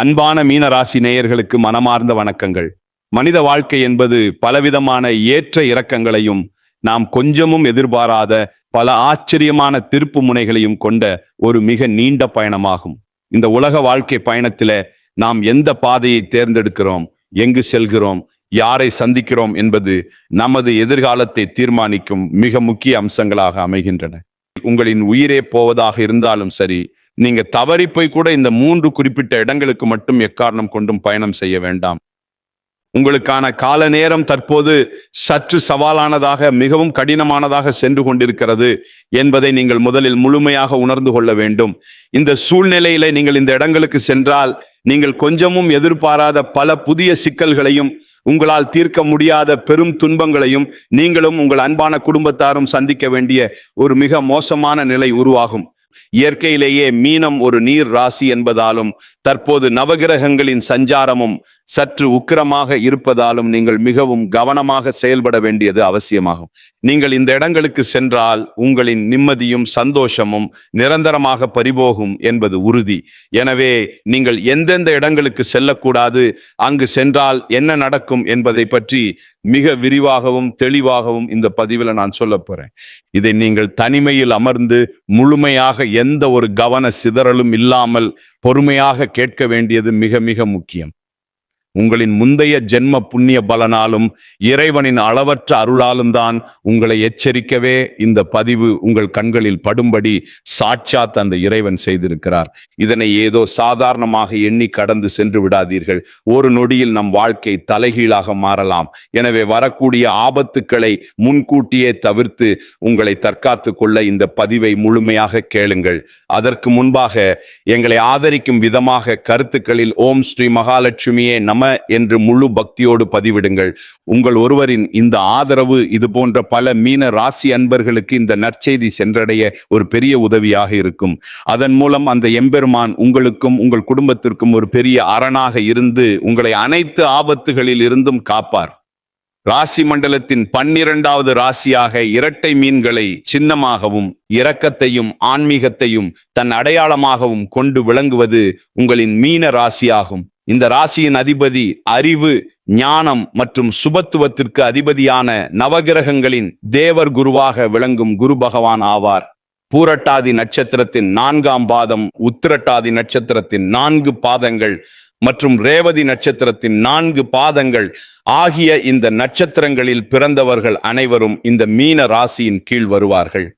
அன்பான மீன ராசி நேயர்களுக்கு மனமார்ந்த வணக்கங்கள். மனித வாழ்க்கை என்பது பலவிதமான ஏற்ற இறக்கங்களையும் நாம் கொஞ்சமும் எதிர்பாராத பல ஆச்சரியமான திருப்பு முனைகளையும் கொண்ட ஒரு மிக நீண்ட பயணமாகும். இந்த உலக வாழ்க்கை பயணத்தில நாம் எந்த பாதையை தேர்ந்தெடுக்கிறோம், எங்கு செல்கிறோம், யாரை சந்திக்கிறோம் என்பது நமது எதிர்காலத்தை தீர்மானிக்கும் மிக முக்கிய அம்சங்களாக அமைகின்றன. உங்களின் உயிரே போவதாக இருந்தாலும் சரி, நீங்க தவறி போய் கூட இந்த 3 குறிப்பிட்ட இடங்களுக்கு மட்டும் எக்காரணம் கொண்டும் பயணம் செய்ய வேண்டாம். உங்களுக்கான கால நேரம் தற்போது சற்று சவாலானதாக, மிகவும் கடினமானதாக சென்று கொண்டிருக்கிறது என்பதை நீங்கள் முதலில் முழுமையாக உணர்ந்து கொள்ள வேண்டும். இந்த சூழ்நிலையில நீங்கள் இந்த இடங்களுக்கு சென்றால் நீங்கள் கொஞ்சமும் எதிர்பாராத பல புதிய சிக்கல்களையும், உங்களால் தீர்க்க முடியாத பெரும் துன்பங்களையும் நீங்களும் உங்கள் அன்பான குடும்பத்தாரும் சந்திக்க வேண்டிய ஒரு மிக மோசமான நிலை உருவாகும். இயற்கையிலேயே மீனம் ஒரு நீர் ராசி என்பதாலும் தற்போது நவகிரகங்களின் சஞ்சாரமும் சற்று உக்கிரமாக இருப்பதாலும் நீங்கள் மிகவும் கவனமாக செயல்பட வேண்டியது அவசியமாகும். நீங்கள் இந்த இடங்களுக்கு சென்றால் உங்களின் நிம்மதியும் சந்தோஷமும் நிரந்தரமாக பறிபோகும் என்பது உறுதி. எனவே நீங்கள் எந்தெந்த இடங்களுக்கு செல்லக்கூடாது, அங்கு சென்றால் என்ன நடக்கும் என்பதை பற்றி மிக விரிவாகவும் தெளிவாகவும் இந்த பதிவில் நான் சொல்ல போறேன். இதை நீங்கள் தனிமையில் அமர்ந்து முழுமையாக எந்த ஒரு கவன சிதறலும் இல்லாமல் பொறுமையாக கேட்க வேண்டியது மிக மிக முக்கியம். உங்களின் முந்தைய ஜென்ம புண்ணிய பலனாலும் இறைவனின் அளவற்ற அருளாலும் தான் உங்களை எச்சரிக்கவே இந்த பதிவு உங்கள் கண்களில் படும்படி சாட்சாத் அந்த இறைவன் செய்திருக்கிறார். இதனை ஏதோ சாதாரணமாக எண்ணி கடந்து சென்று விடாதீர்கள். ஒரு நொடியில் நம் வாழ்க்கை தலைகீழாக மாறலாம். எனவே வரக்கூடிய ஆபத்துக்களை முன்கூட்டியே தவிர்த்து உங்களை தற்காத்து கொள்ள இந்த பதிவை முழுமையாக கேளுங்கள். அதற்கு முன்பாக எங்களை ஆதரிக்கும் விதமாக கருத்துக்களில் ஓம் ஸ்ரீ மகாலட்சுமியே நம என்று முழு பக்தியோடு பதிவிடுங்கள். உங்கள் ஒருவரின் இந்த ஆதரவு இது போன்ற பல மீன ராசி அன்பர்களுக்கு இந்த நற்செய்தி சென்றடைய ஒரு பெரிய உதவியாக இருக்கும். அதன் மூலம் அந்த எம்பெருமான் உங்களுக்கும் உங்கள் குடும்பத்திற்கும் ஒரு பெரிய அரணாக இருந்து உங்களை அனைத்து ஆபத்துகளில் இருந்தும் காப்பார். ராசி மண்டலத்தின் 12வது ராசியாக இரட்டை மீன்களை சின்னமாகவும் இரக்கத்தையும் ஆன்மீகத்தையும் தன் அடையாளமாகவும் கொண்டு விளங்குவது உங்களின் மீன ராசியாகும். இந்த ராசியின் அதிபதி அறிவு, ஞானம் மற்றும் சுபத்துவத்திற்கு அதிபதியான நவகிரகங்களின் தேவர் குருவாக விளங்கும் குரு பகவான் ஆவார். பூரட்டாதி நட்சத்திரத்தின் 4ஆம் பாதம், உத்திரட்டாதி நட்சத்திரத்தின் 4 பாதங்கள் மற்றும் ரேவதி நட்சத்திரத்தின் 4 பாதங்கள் ஆகிய இந்த நட்சத்திரங்களில் பிறந்தவர்கள் அனைவரும் இந்த மீன ராசியின் கீழ் வருவார்கள்.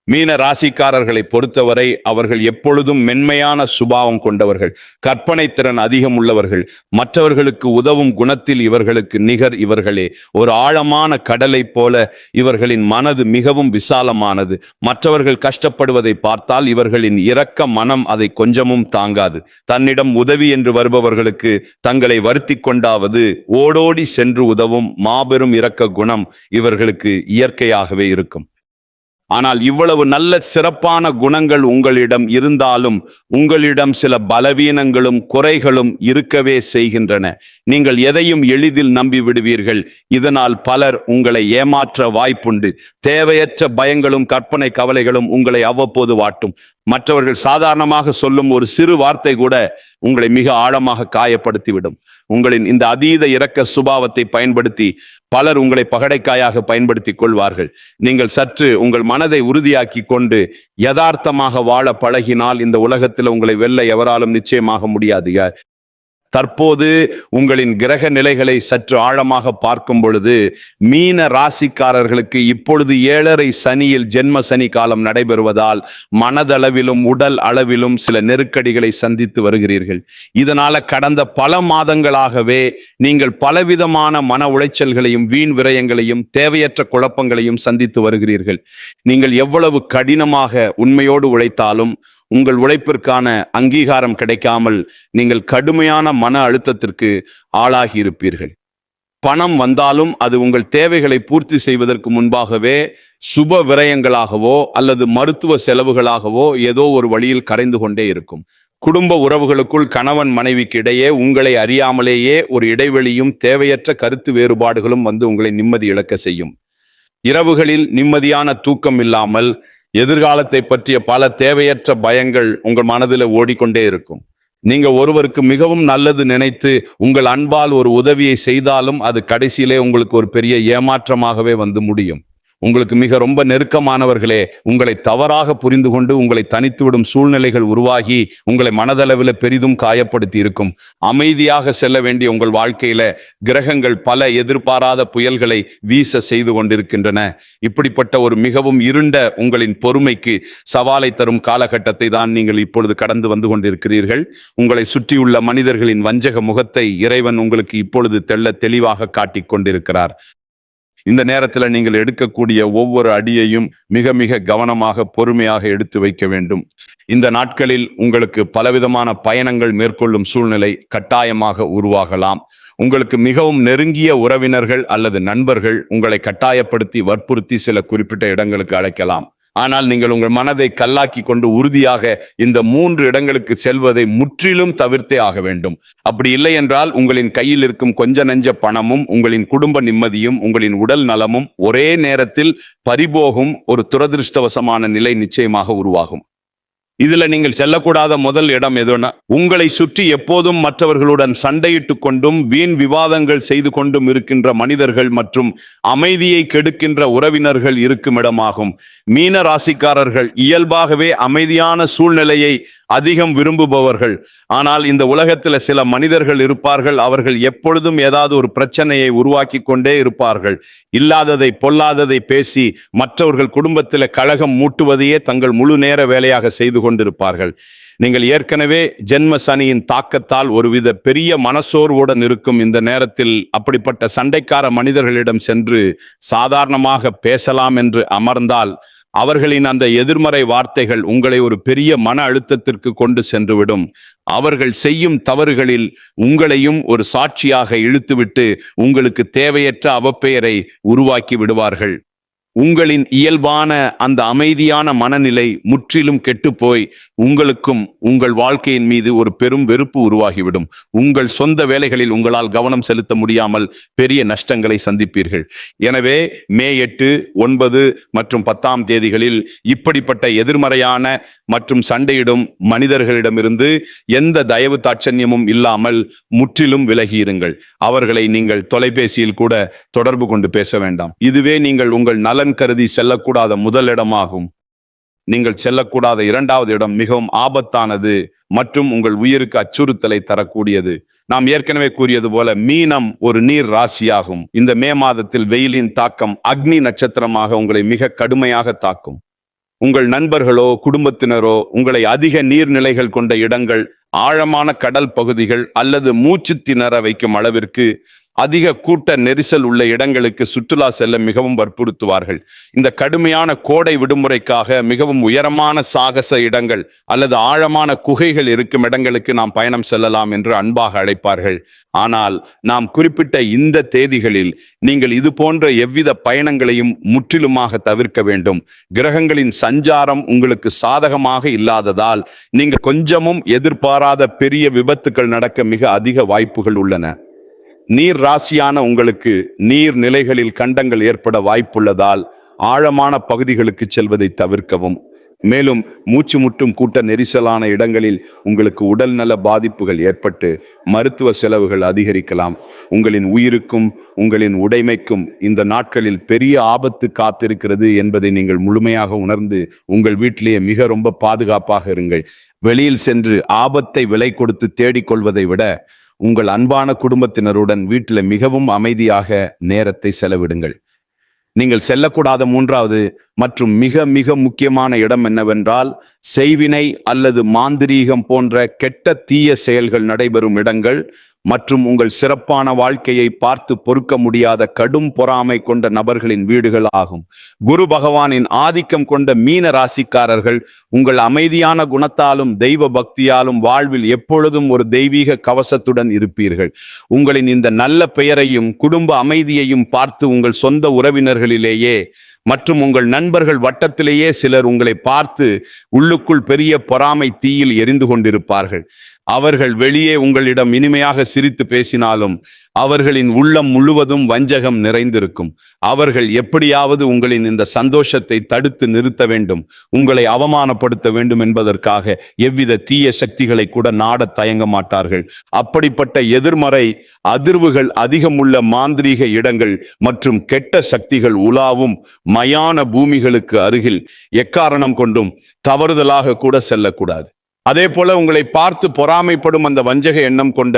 மீன ராசிக்காரர்களை பொறுத்தவரை அவர்கள் எப்பொழுதும் மென்மையான சுபாவம் கொண்டவர்கள், கற்பனை திறன் அதிகம் உள்ளவர்கள், மற்றவர்களுக்கு உதவும் குணத்தில் இவர்களுக்கு நிகர் இவர்களே. ஒரு ஆழமான கடலை போல இவர்களின் மனது மிகவும் விசாலமானது. மற்றவர்கள் கஷ்டப்படுவதை பார்த்தால் இவர்களின் இரக்க மனம் அதை கொஞ்சமும் தாங்காது. தன்னிடம் உதவி என்று வருபவர்களுக்கு தங்களை வருத்தி கொண்டாவது ஓடோடி சென்று உதவும் மாபெரும் இரக்க குணம் இவர்களுக்கு இயற்கையாகவே இருக்கும். ஆனால் இவ்வளவு நல்ல சிறப்பான குணங்கள் உங்களிடம் இருந்தாலும் உங்களிடம் சில பலவீனங்களும் குறைகளும் இருக்கவே செய்கின்றன. நீங்கள் எதையும் எளிதில் நம்பி விடுவீர்கள். இதனால் பலர் உங்களை ஏமாற்ற வாய்ப்புண்டு. தேவையற்ற பயங்களும் கற்பனை கவலைகளும் உங்களை அவ்வப்போது வாட்டும். மற்றவர்கள் சாதாரணமாக சொல்லும் ஒரு சிறு வார்த்தை கூட உங்களை மிக ஆழமாக காயப்படுத்திவிடும். உங்களின் இந்த அதீத இரக்க சுபாவத்தை பயன்படுத்தி பலர் உங்களை பகடைக்காயாக பயன்படுத்திக் கொள்வார்கள். நீங்கள் சற்று உங்கள் மனதை உறுதியாக்கி கொண்டு யதார்த்தமாக வாழ பழகினால் இந்த உலகத்தில் உங்களை வெல்ல எவராலும் நிச்சயமாக முடியாது. தற்போது உங்களின் கிரக நிலைகளை சற்று ஆழமாக பார்க்கும் பொழுது மீன ராசிக்காரர்களுக்கு இப்பொழுது 7.5 சனியில் ஜென்ம சனி காலம் நடைபெறுவதால் மனதளவிலும் உடல் அளவிலும் சில நெருக்கடிகளை சந்தித்து வருகிறீர்கள். இதனால கடந்த பல மாதங்களாகவே நீங்கள் பலவிதமான மன உளைச்சல்களையும் வீண் விரயங்களையும் தேவையற்ற குழப்பங்களையும் சந்தித்து வருகிறீர்கள். நீங்கள் எவ்வளவு கடினமாக உண்மையோடு உழைத்தாலும் உங்கள் உழைப்பிற்கான அங்கீகாரம் கிடைக்காமல் நீங்கள் கடுமையான மன அழுத்தத்திற்கு ஆளாகி இருப்பீர்கள். பணம் வந்தாலும் அது உங்கள் தேவைகளை பூர்த்தி செய்வதற்கு முன்பாகவே சுப விரயங்களாகவோ அல்லது மருத்துவ செலவுகளாகவோ ஏதோ ஒரு வழியில் கரைந்து கொண்டே இருக்கும். குடும்ப உறவுகளுக்குள் கணவன் மனைவிக்கு இடையே உங்களை அறியாமலேயே ஒரு இடைவெளியும் தேவையற்ற கருத்து வேறுபாடுகளும் வந்து உங்களை நிம்மதி இழக்க செய்யும். இரவுகளில் நிம்மதியான தூக்கம் இல்லாமல் எதிர்காலத்தை பற்றிய பல தேவையற்ற பயங்கள் உங்கள் மனதில் ஓடிக்கொண்டே இருக்கும். நீங்க ஒருவருக்கு மிகவும் நல்லது நினைத்து உங்கள் அன்பால் ஒரு உதவியை செய்தாலும் அது கடைசியிலே உங்களுக்கு ஒரு பெரிய ஏமாற்றமாகவே வந்து முடியும். உங்களுக்கு மிக ரொம்ப நெருக்கமானவர்களே உங்களை தவறாக புரிந்து கொண்டு உங்களை தனித்துவிடும் சூழ்நிலைகள் உருவாகி உங்களை மனதளவில் பெரிதும் காயப்படுத்தி இருக்கும். அமைதியாக செல்ல வேண்டிய உங்கள் வாழ்க்கையில கிரகங்கள் பல எதிர்பாராத புயல்களை வீச செய்து கொண்டிருக்கின்றன. இப்படிப்பட்ட ஒரு மிகவும் இருண்ட உங்களின் பொறுமைக்கு சவாலை தரும் காலகட்டத்தை தான் நீங்கள் இப்பொழுது கடந்து வந்து கொண்டிருக்கிறீர்கள். உங்களை சுற்றியுள்ள மனிதர்களின் வஞ்சக முகத்தை இறைவன் உங்களுக்கு இப்பொழுது தெளிவாக காட்டிக் கொண்டிருக்கிறார். இந்த நேரத்தில் நீங்கள் எடுக்கக்கூடிய ஒவ்வொரு அடியையும் மிக மிக கவனமாக பொறுமையாக எடுத்து வைக்க வேண்டும். இந்த நாட்களில் உங்களுக்கு பலவிதமான பயணங்கள் மேற்கொள்ளும் சூழ்நிலை கட்டாயமாக உருவாகலாம். உங்களுக்கு மிகவும் நெருங்கிய உறவினர்கள் அல்லது நண்பர்கள் உங்களை கட்டாயப்படுத்தி வற்புறுத்தி சில குறிப்பிட்ட இடங்களுக்கு அழைக்கலாம். ஆனால் நீங்கள் உங்கள் மனதை கல்லாக்கி கொண்டு உறுதியாக இந்த 3 இடங்களுக்கு செல்வதை முற்றிலும் தவிர்த்தே ஆக வேண்டும். அப்படி இல்லை என்றால் உங்களின் கையில் இருக்கும் கொஞ்ச நெஞ்ச பணமும் உங்களின் குடும்ப நிம்மதியும் உங்களின் உடல் நலமும் ஒரே நேரத்தில் பறிபோகும் ஒரு துரதிருஷ்டவசமான நிலை நிச்சயமாக உருவாகும். இதுல நீங்கள் செல்லக்கூடாத முதல் இடம் எதுனா, உங்களை சுற்றி எப்போதும் மற்றவர்களுடன் சண்டையிட்டு கொண்டும் வீண் விவாதங்கள் செய்து கொண்டும் இருக்கின்ற மனிதர்கள் மற்றும் அமைதியை கெடுக்கின்ற உறவினர்கள் இருக்கும் இடமாகும். மீன ராசிக்காரர்கள் இயல்பாகவே அமைதியான சூழ்நிலையை அதிகம் விரும்புபவர்கள். ஆனால் இந்த உலகத்துல சில மனிதர்கள் இருப்பார்கள், அவர்கள் எப்பொழுதும் ஏதாவது ஒரு பிரச்சனையை உருவாக்கி கொண்டே இருப்பார்கள். இல்லாததை பொல்லாததை பேசி மற்றவர்கள் குடும்பத்தில் கலகம் மூட்டுவதையே தங்கள் முழு நேர வேலையாக செய்து கொண்டிருப்பார்கள். நீங்கள் ஏற்கனவே ஜென்ம சனியின் தாக்கத்தால் ஒருவித பெரிய மனசோர்வுடன் இருக்கும் இந்த நேரத்தில் அப்படிப்பட்ட சண்டைக்கார மனிதர்களிடம் சென்று சாதாரணமாக பேசலாம் என்று அமர்ந்தால் அவர்களின் அந்த எதிர்மறை வார்த்தைகள் உங்களை ஒரு பெரிய மன அழுத்தத்திற்கு கொண்டு சென்றுவிடும். அவர்கள் செய்யும் தவறுகளில் உங்களையும் ஒரு சாட்சியாக இழுத்துவிட்டு உங்களுக்கு தேவையற்ற அவப்பெயரை உருவாக்கி விடுவார்கள். உங்களின் இயல்பான அந்த அமைதியான மனநிலை முற்றிலும் கெட்டுப்போய் உங்களுக்கும் உங்கள் வாழ்க்கையின் மீது ஒரு பெரும் வெறுப்பு உருவாகிவிடும். உங்கள் சொந்த வேலைகளில் உங்களால் கவனம் செலுத்த முடியாமல் பெரிய நஷ்டங்களை சந்திப்பீர்கள். எனவே மே 8, 9 மற்றும் 10 தேதிகளில் இப்படிப்பட்ட எதிர்மறையான மற்றும் சண்டையிடும் மனிதர்களிடமிருந்து எந்த தயவு தாட்சண்யமும் இல்லாமல் முற்றிலும் விலகியிருங்கள். அவர்களை நீங்கள் தொலைபேசியில் கூட தொடர்பு கொண்டு பேச வேண்டாம். இதுவே நீங்கள் உங்கள் நலன் கருதி செல்லக்கூடாத முதல் இடமாகும். நீங்கள் செல்லக்கூடாத 2வது இடம் மிகவும் ஆபத்தானது மற்றும் உங்கள் உயிருக்கு அச்சுறுத்தலை தரக்கூடியது. நாம் ஏற்கனவே கூறியது போல மீனம் ஒரு நீர் ராசியாகும். இந்த மே மாதத்தில் வெயிலின் தாக்கம் அக்னி நட்சத்திரமாக உங்களை மிக கடுமையாக தாக்கும். உங்கள் நண்பர்களோ குடும்பத்தினரோ உங்களை அதிக நீர்நிலைகள் கொண்ட இடங்கள், ஆழமான கடல் பகுதிகள் அல்லது மூச்சு திணற வைக்கும் அளவிற்கு அதிக கூட்ட நெரிசல் உள்ள இடங்களுக்கு சுற்றுலா செல்ல மிகவும் வற்புறுத்துவார்கள். இந்த கடுமையான கோடை விடுமுறைக்காக மிகவும் உயரமான சாகச இடங்கள் அல்லது ஆழமான குகைகள் இருக்கும் இடங்களுக்கு நாம் பயணம் செல்லலாம் என்று அன்பாக அழைப்பார்கள். ஆனால் நாம் குறிப்பிட்ட இந்த தேதிகளில் நீங்கள் இது போன்ற எவ்வித பயணங்களையும் முற்றிலுமாக தவிர்க்க வேண்டும். கிரகங்களின் சஞ்சாரம் உங்களுக்கு சாதகமாக இல்லாததால் நீங்கள் கொஞ்சமும் எதிர்பாராத பெரிய விபத்துக்கள் நடக்க மிக அதிக வாய்ப்புகள் உள்ளன. நீர் ராசியான உங்களுக்கு நீர் நிலைகளில் கண்டங்கள் ஏற்பட வாய்ப்புள்ளதால் ஆழமான பகுதிகளுக்கு செல்வதை தவிர்க்கவும். மேலும் மூச்சு முட்டும் கூட்ட நெரிசலான இடங்களில் உங்களுக்கு உடல் நல பாதிப்புகள் ஏற்பட்டு மருத்துவ செலவுகள் அதிகரிக்கலாம். உங்களின் உயிருக்கும் உங்களின் உடைமைக்கும் இந்த நாட்களில் பெரிய ஆபத்து காத்திருக்கிறது என்பதை நீங்கள் முழுமையாக உணர்ந்து உங்கள் வீட்டிலேயே மிக ரொம்ப பாதுகாப்பாக இருங்கள். வெளியில் சென்று ஆபத்தை விலை கொடுத்து தேடிக்கொள்வதை விட உங்கள் அன்பான குடும்பத்தினருடன் வீட்டில் மிகவும் அமைதியாக நேரத்தை செலவிடுங்கள். நீங்கள் செல்லக்கூடாத 3வது மற்றும் மிக மிக முக்கியமான இடம் என்னவென்றால், செய்வினை அல்லது மாந்திரீகம் போன்ற கெட்ட தீய செயல்கள் நடைபெறும் இடங்கள் மற்றும் உங்கள் சிறப்பான வாழ்க்கையை பார்த்து பொறுக்க முடியாத கடும் பொறாமை கொண்ட நபர்களின் வீடுகள் ஆகும். குரு பகவானின் ஆதிக்கம் கொண்ட மீன ராசிக்காரர்கள் உங்கள் அமைதியான குணத்தாலும் தெய்வ பக்தியாலும் வாழ்வில் எப்பொழுதும் ஒரு தெய்வீக கவசத்துடன் இருப்பீர்கள். உங்களின் இந்த நல்ல பெயரையும் குடும்ப அமைதியையும் பார்த்து உங்கள் சொந்த உறவினர்களிலேயே மற்றும் உங்கள் நண்பர்கள் வட்டத்திலேயே சிலர் உங்களை பார்த்து உள்ளுக்குள் பெரிய பொறாமை தீயில் எரிந்து கொண்டிருப்பார்கள். அவர்கள் வெளியே உங்களிடம் இனிமையாக சிரித்து பேசினாலும் அவர்களின் உள்ளம் முழுவதும் வஞ்சகம் நிறைந்திருக்கும். அவர்கள் எப்படியாவது உங்களின் இந்த சந்தோஷத்தை தடுத்து நிறுத்த வேண்டும், உங்களை அவமானப்படுத்த வேண்டும் என்பதற்காக எவ்வித தீய சக்திகளை கூட நாடத் தயங்க மாட்டார்கள். அப்படிப்பட்ட எதிர்மறை அதிர்வுகள் அதிகமுள்ள மாந்திரீக இடங்கள் மற்றும் கெட்ட சக்திகள் உலாவும் மயான பூமிகளுக்கு அருகில் எக்காரணம் கொண்டும் தவறுதலாக கூட செல்லக்கூடாது. அதே போல உங்களை பார்த்து பொறாமைப்படும் அந்த வஞ்சக எண்ணம் கொண்ட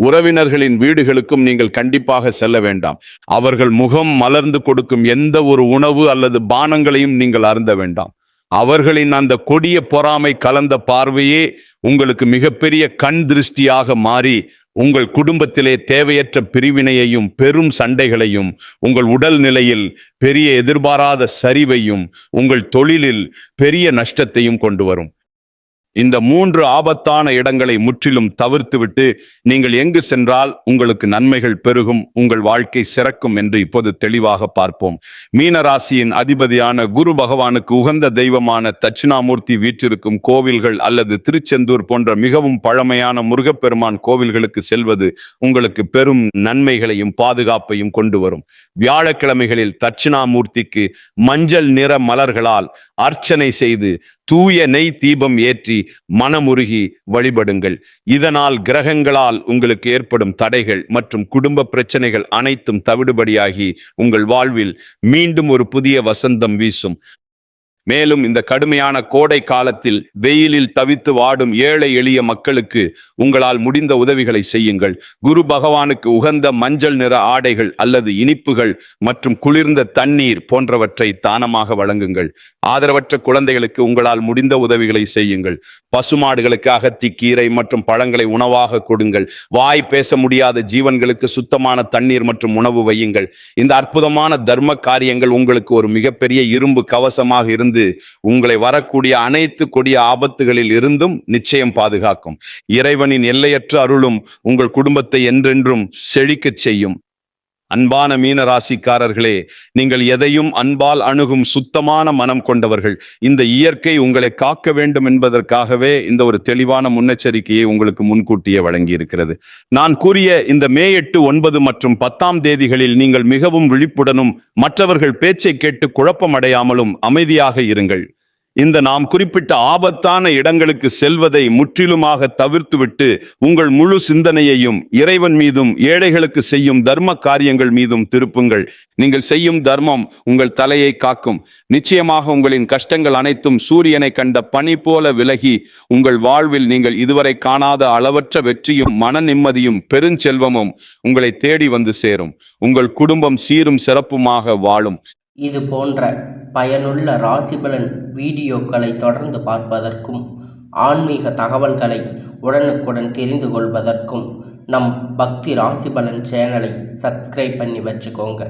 உறவினர்களின் வீடுகளுக்கும் நீங்கள் கண்டிப்பாக செல்ல வேண்டாம். அவர்கள் முகம் மலர்ந்து கொடுக்கும் எந்த ஒரு உணவு அல்லது பானங்களையும் நீங்கள் அருந்த வேண்டாம். அவர்களின் அந்த கொடிய பொறாமை கலந்த பார்வையே உங்களுக்கு மிகப்பெரிய கண் திருஷ்டியாக மாறி உங்கள் குடும்பத்திலே தேவையற்ற பிரிவினையையும் பெரும் சண்டைகளையும், உங்கள் உடல் நிலையில் பெரிய எதிர்பாராத சரிவையும், உங்கள் தொழிலில் பெரிய நஷ்டத்தையும் கொண்டு வரும். இந்த 3 ஆபத்தான இடங்களை முற்றிலும் தவிர்த்துவிட்டு நீங்கள் எங்கு சென்றால் உங்களுக்கு நன்மைகள் பெருகும், உங்கள் வாழ்க்கை சிறக்கும் என்று இப்போது தெளிவாக பார்ப்போம். மீனராசியின் அதிபதியான குரு பகவானுக்கு உகந்த தெய்வமான தட்சிணாமூர்த்தி வீற்றிருக்கும் கோவில்கள் அல்லது திருச்செந்தூர் போன்ற மிகவும் பழமையான முருகப்பெருமான் கோவில்களுக்கு செல்வது உங்களுக்கு பெரும் நன்மைகளையும் பாதுகாப்பையும் கொண்டு வரும். வியாழக்கிழமைகளில் தட்சிணாமூர்த்திக்கு மஞ்சள் நிற மலர்களால் அர்ச்சனை செய்து தூய நெய் தீபம் ஏற்றி மனமுருகி வழிபடுங்கள். இதனால் கிரகங்களால் உங்களுக்கு ஏற்படும் தடைகள் மற்றும் குடும்ப பிரச்சனைகள் அனைத்தும் தவிடுபடியாகி உங்கள் வாழ்வில் மீண்டும் ஒரு புதிய வசந்தம் வீசும். மேலும் இந்த கடுமையான கோடை காலத்தில் வெயிலில் தவித்து வாடும் ஏழை எளிய மக்களுக்கு உங்களால் முடிந்த உதவிகளை செய்யுங்கள். குரு பகவானுக்கு உகந்த மஞ்சள் நிற ஆடைகள் அல்லது இனிப்புகள் மற்றும் குளிர்ந்த தண்ணீர் போன்றவற்றை தானமாக வழங்குங்கள். ஆதரவற்ற குழந்தைகளுக்கு உங்களால் முடிந்த உதவிகளை செய்யுங்கள். பசுமாடுகளுக்கு அகத்தி கீரை மற்றும் பழங்களை உணவாக கொடுங்கள். வாய் பேச முடியாத ஜீவன்களுக்கு சுத்தமான தண்ணீர் மற்றும் உணவு வையுங்கள். இந்த அற்புதமான தர்ம காரியங்கள் உங்களுக்கு ஒரு மிகப்பெரிய இரும்பு கவசமாக இருந்து உங்களை வரக்கூடிய அனைத்து கொடிய ஆபத்துகளில் இருந்தும் நிச்சயம் பாதுகாக்கும். இறைவனின் எல்லையற்ற அருளும் உங்கள் குடும்பத்தை என்றென்றும் செழிக்கச் செய்யும். அன்பான மீன ராசிக்காரர்களே, நீங்கள் எதையும் அன்பால் அணுகும் சுத்தமான மனம் கொண்டவர்கள். இந்த இயற்கை உங்களை காக்க வேண்டும் என்பதற்காகவே இந்த ஒரு தெளிவான முன்னெச்சரிக்கையை உங்களுக்கு முன்கூட்டியே வழங்கி இருக்கிறது. நான் கூறிய இந்த மே 8, 9 மற்றும் 10ஆம் தேதிகளில் நீங்கள் மிகவும் விழிப்புடனும் மற்றவர்கள் பேச்சை கேட்டு குழப்பமடையாமலும் அமைதியாக இருங்கள். இந்த நாம் குறிப்பிட்ட ஆபத்தான இடங்களுக்கு செல்வதை முற்றிலுமாக தவிர்த்துவிட்டு உங்கள் முழு சிந்தனையையும் இறைவன் மீதும் ஏழைகளுக்கு செய்யும் தர்ம காரியங்கள் மீதும் திருப்புங்கள். நீங்கள் செய்யும் தர்மம் உங்கள் தலையை காக்கும். நிச்சயமாக உங்களின் கஷ்டங்கள் அனைத்தும் சூரியனை கண்ட பனி போல விலகி உங்கள் வாழ்வில் நீங்கள் இதுவரை காணாத அளவற்ற வெற்றியும் மன நிம்மதியும் பெருஞ்செல்வமும் உங்களை தேடி வந்து சேரும். உங்கள் குடும்பம் சீரும் சிறப்புமாக வாழும். இது போன்ற பயனுள்ள ராசிபலன் வீடியோக்களை தொடர்ந்து பார்ப்பதற்கும் ஆன்மீக தகவல்களை உடனுக்குடன் தெரிந்து கொள்வதற்கும் நம் பக்தி ராசிபலன் சேனலை சப்ஸ்கிரைப் பண்ணி வச்சுக்கோங்க.